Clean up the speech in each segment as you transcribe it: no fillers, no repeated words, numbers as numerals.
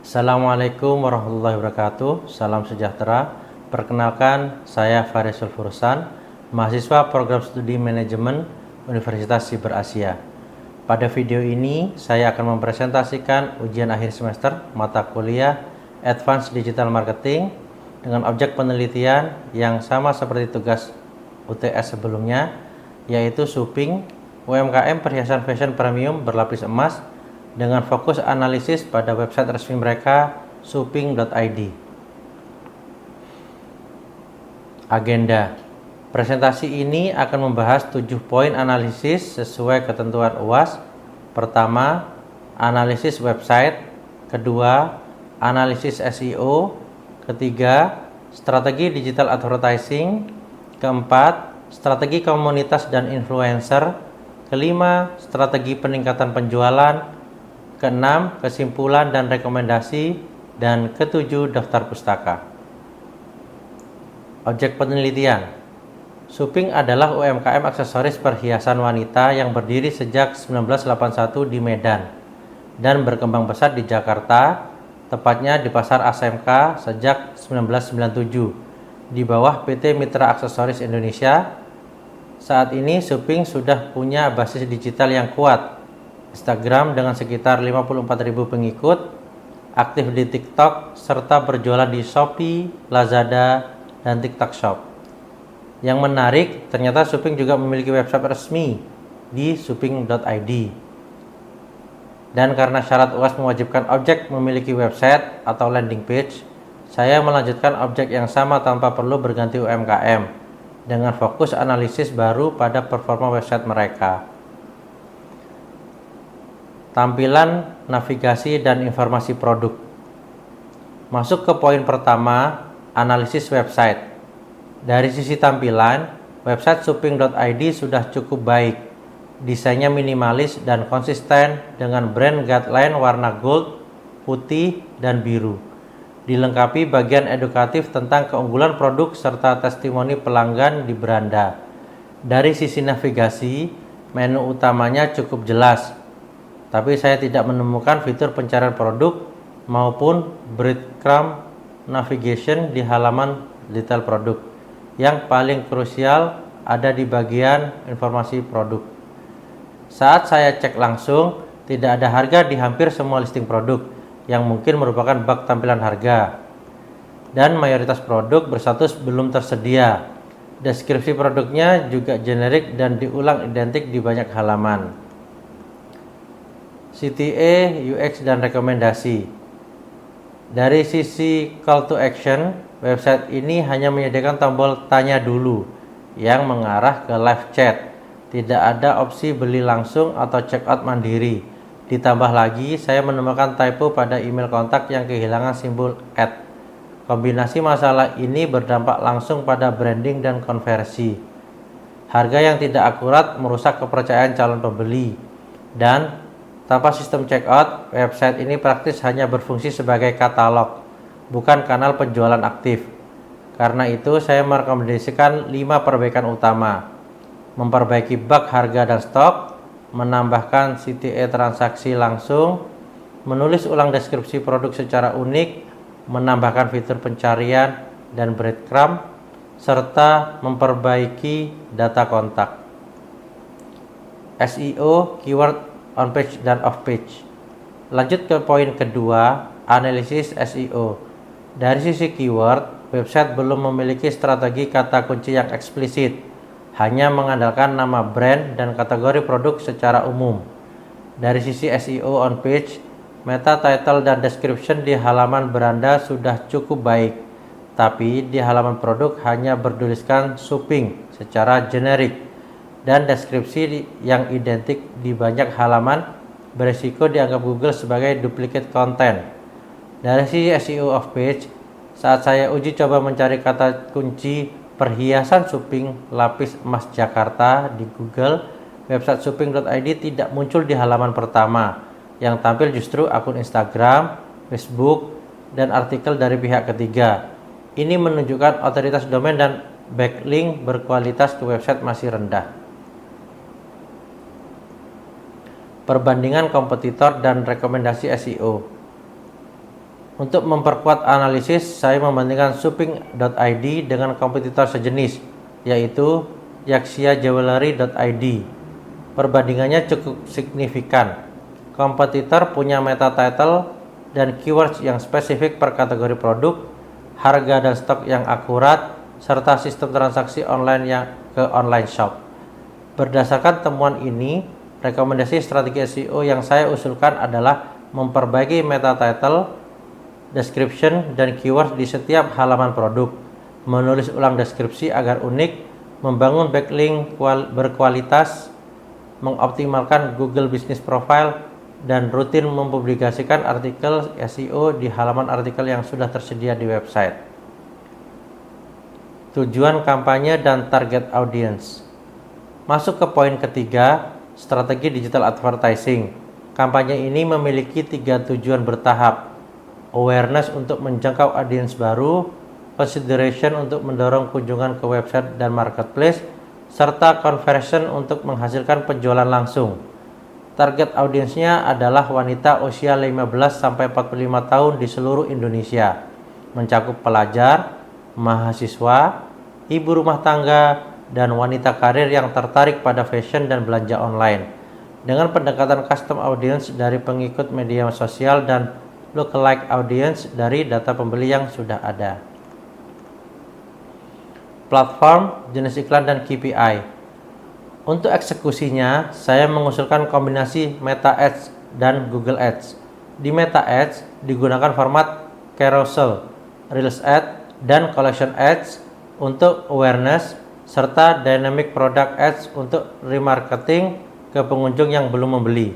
Assalamualaikum warahmatullahi wabarakatuh. Salam sejahtera. Perkenalkan, saya Faris Sulfurusan, mahasiswa Program Studi Manajemen Universitas Siber Asia. Pada video ini, saya akan mempresentasikan ujian akhir semester mata kuliah Advanced Digital Marketing dengan objek penelitian yang sama seperti tugas UTS sebelumnya, yaitu Shopping UMKM perhiasan fashion premium berlapis emas dengan fokus analisis pada website resmi mereka shopping.id. Agenda presentasi ini akan membahas 7 poin analisis sesuai ketentuan UAS. Pertama, analisis website. Kedua, analisis SEO. Ketiga, strategi digital advertising. Keempat, strategi komunitas dan influencer. Kelima, strategi peningkatan penjualan. Keenam, kesimpulan dan rekomendasi. Dan ketujuh, daftar pustaka. Objek penelitian. Shopping adalah UMKM aksesoris perhiasan wanita yang berdiri sejak 1981 di Medan dan berkembang pesat di Jakarta, tepatnya di Pasar ASMK sejak 1997 di bawah PT Mitra Aksesoris Indonesia. Saat ini Shopping sudah punya basis digital yang kuat. Instagram dengan sekitar 54.000 pengikut, aktif di TikTok, serta berjualan di Shopee, Lazada, dan TikTok Shop. Yang menarik, ternyata Shopping juga memiliki website resmi di shopping.id. Dan karena syarat UAS mewajibkan objek memiliki website atau landing page, saya melanjutkan objek yang sama tanpa perlu berganti UMKM, dengan fokus analisis baru pada performa website mereka. Tampilan, navigasi, dan informasi produk. Masuk ke poin pertama, analisis website. Dari sisi tampilan, website shopping.id sudah cukup baik. Desainnya minimalis dan konsisten dengan brand guideline warna gold, putih, dan biru. Dilengkapi bagian edukatif tentang keunggulan produk serta testimoni pelanggan di beranda. Dari sisi navigasi, menu utamanya cukup jelas, tapi saya tidak menemukan fitur pencarian produk maupun breadcrumb navigation di halaman detail produk. Yang paling krusial ada di bagian informasi produk. Saat saya cek langsung, tidak ada harga di hampir semua listing produk, yang mungkin merupakan bug tampilan harga. Dan mayoritas produk berstatus belum tersedia. Deskripsi produknya juga generik dan diulang identik di banyak halaman. CTA, UX, dan rekomendasi. Dari sisi call to action, website ini hanya menyediakan tombol tanya dulu yang mengarah ke live chat. Tidak ada opsi beli langsung atau check out mandiri. Ditambah lagi, saya menemukan typo pada email kontak yang kehilangan simbol @ Kombinasi masalah ini berdampak langsung pada branding dan konversi. Harga yang tidak akurat merusak kepercayaan calon pembeli. Dan tanpa sistem checkout, website ini praktis hanya berfungsi sebagai katalog, bukan kanal penjualan aktif. Karena itu, saya merekomendasikan 5 perbaikan utama. Memperbaiki bug harga dan stok, menambahkan CTA transaksi langsung, menulis ulang deskripsi produk secara unik, menambahkan fitur pencarian dan breadcrumb, serta memperbaiki data kontak. SEO, keyword on page dan off page. Lanjut ke poin kedua, analisis SEO. Dari sisi keyword, website belum memiliki strategi kata kunci yang eksplisit, hanya mengandalkan nama brand dan kategori produk secara umum. Dari sisi SEO on page, meta title dan description di halaman beranda sudah cukup baik, tapi di halaman produk hanya bertuliskan shopping secara generik, dan deskripsi yang identik di banyak halaman berisiko dianggap Google sebagai duplicate content. Dari sisi SEO off page, saat saya uji coba mencari kata kunci perhiasan shopping lapis emas Jakarta di Google, website shopping.id tidak muncul di halaman pertama. Yang tampil justru akun Instagram, Facebook, dan artikel dari pihak ketiga. Ini menunjukkan otoritas domain dan backlink berkualitas ke website masih rendah. Perbandingan kompetitor dan rekomendasi SEO. Untuk memperkuat analisis, saya membandingkan shopping.id dengan kompetitor sejenis, yaitu yaxiajewelry.id. Perbandingannya cukup signifikan. Kompetitor punya meta title dan keywords yang spesifik per kategori produk, harga dan stok yang akurat, serta sistem transaksi online yang ke online shop. Berdasarkan temuan ini, rekomendasi strategi SEO yang saya usulkan adalah memperbaiki meta title, description, dan keyword di setiap halaman produk, menulis ulang deskripsi agar unik, membangun backlink berkualitas, mengoptimalkan Google Business Profile, dan rutin mempublikasikan artikel SEO di halaman artikel yang sudah tersedia di website. Tujuan kampanye dan target audience. Masuk ke poin ketiga, strategi digital advertising. Kampanye ini memiliki 3 tujuan bertahap. Awareness untuk menjangkau audiens baru, consideration untuk mendorong kunjungan ke website dan marketplace, serta conversion untuk menghasilkan penjualan langsung. Target audiensnya adalah wanita usia 15-45 tahun di seluruh Indonesia, mencakup pelajar, mahasiswa, ibu rumah tangga, dan wanita karir yang tertarik pada fashion dan belanja online. Dengan pendekatan custom audience dari pengikut media sosial dan lookalike audience dari data pembeli yang sudah ada. Platform, jenis iklan, dan KPI. Untuk eksekusinya, saya mengusulkan kombinasi Meta Ads dan Google Ads. Di Meta Ads digunakan format carousel, Reels Ad, dan Collection Ads untuk awareness, serta Dynamic Product Ads untuk remarketing ke pengunjung yang belum membeli.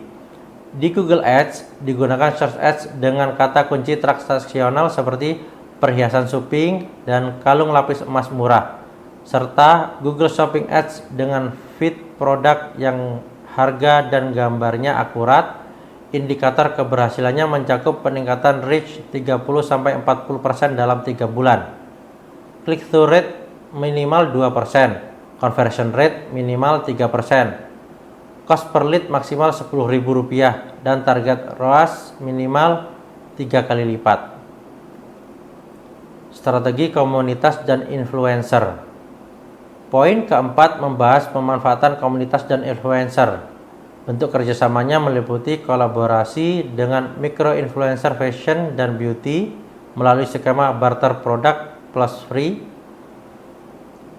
Di Google Ads digunakan search ads dengan kata kunci transaksional seperti perhiasan shopping dan kalung lapis emas murah, serta Google Shopping Ads dengan feed produk yang harga dan gambarnya akurat. Indikator keberhasilannya mencakup peningkatan reach 30-40% dalam 3 bulan, click-through rate minimal 2%, conversion rate minimal 3%, cost per lead maksimal Rp10.000, dan target ROAS minimal 3 kali lipat. Strategi komunitas dan influencer. Poin keempat membahas pemanfaatan komunitas dan influencer. Bentuk kerjasamanya meliputi kolaborasi dengan micro-influencer fashion dan beauty melalui skema barter produk plus free,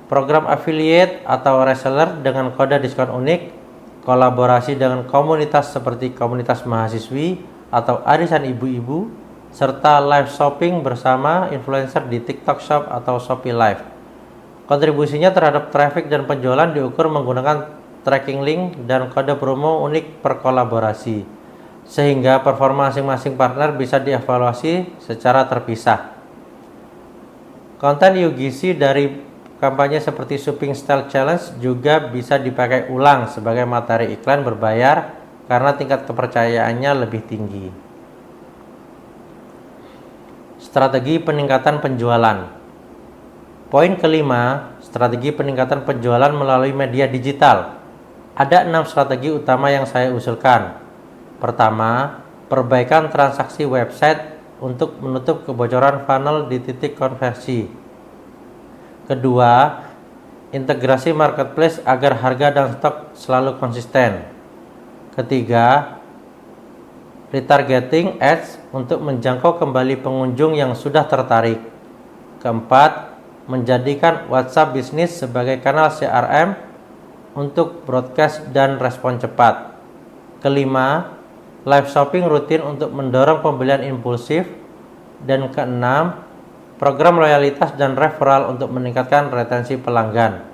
program affiliate atau reseller dengan kode diskon unik, kolaborasi dengan komunitas seperti komunitas mahasiswi atau arisan ibu-ibu, serta live shopping bersama influencer di TikTok Shop atau Shopee Live. Kontribusinya terhadap traffic dan penjualan diukur menggunakan tracking link dan kode promo unik per kolaborasi, sehingga performa masing-masing partner bisa dievaluasi secara terpisah. Konten UGC dari kampanye seperti Shopping Style Challenge juga bisa dipakai ulang sebagai materi iklan berbayar karena tingkat kepercayaannya lebih tinggi. Strategi peningkatan penjualan. Poin kelima, strategi peningkatan penjualan melalui media digital. Ada 6 strategi utama yang saya usulkan. Pertama, perbaikan transaksi website untuk menutup kebocoran funnel di titik konversi. Kedua, integrasi marketplace agar harga dan stok selalu konsisten. Ketiga, retargeting ads untuk menjangkau kembali pengunjung yang sudah tertarik. Keempat, menjadikan WhatsApp Business sebagai kanal CRM untuk broadcast dan respon cepat. Kelima, live shopping rutin untuk mendorong pembelian impulsif. Dan keenam, program loyalitas dan referral untuk meningkatkan retensi pelanggan.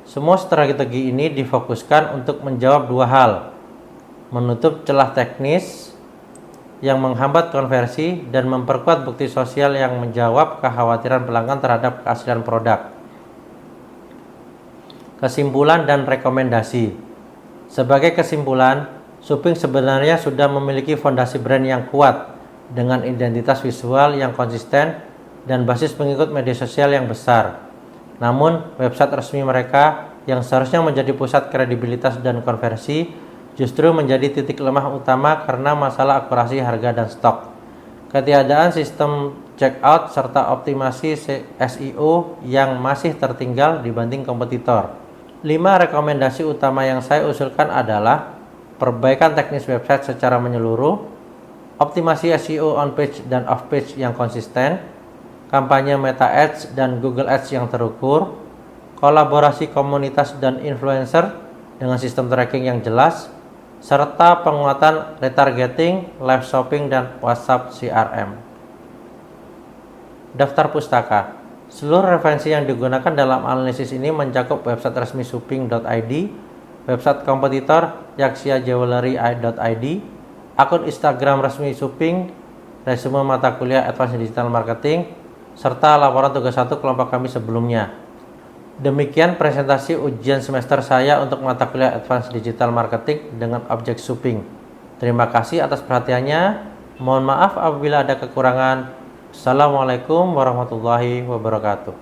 Semua strategi ini difokuskan untuk menjawab 2 hal: menutup celah teknis yang menghambat konversi dan memperkuat bukti sosial yang menjawab kekhawatiran pelanggan terhadap keaslian produk. Kesimpulan dan rekomendasi. Sebagai kesimpulan, Shopping sebenarnya sudah memiliki fondasi brand yang kuat dengan identitas visual yang konsisten dan basis pengikut media sosial yang besar. Namun, website resmi mereka yang seharusnya menjadi pusat kredibilitas dan konversi justru menjadi titik lemah utama karena masalah akurasi harga dan stok. ketiadaan sistem checkout, serta optimasi SEO yang masih tertinggal dibanding kompetitor. 5 rekomendasi utama yang saya usulkan adalah perbaikan teknis website secara menyeluruh, optimasi SEO on page dan off page yang konsisten, kampanye Meta Ads dan Google Ads yang terukur, kolaborasi komunitas dan influencer dengan sistem tracking yang jelas, serta penguatan retargeting, live shopping, dan WhatsApp CRM. Daftar pustaka. Seluruh referensi yang digunakan dalam analisis ini mencakup website resmi suping.id, website kompetitor yaxiajewelry.id, akun Instagram resmi Suping, resume mata kuliah Advanced Digital Marketing, serta laporan tugas 1 kelompok kami sebelumnya. Demikian presentasi ujian semester saya untuk mata kuliah Advanced Digital Marketing dengan objek Suping. Terima kasih atas perhatiannya. Mohon maaf apabila ada kekurangan. Assalamualaikum warahmatullahi wabarakatuh.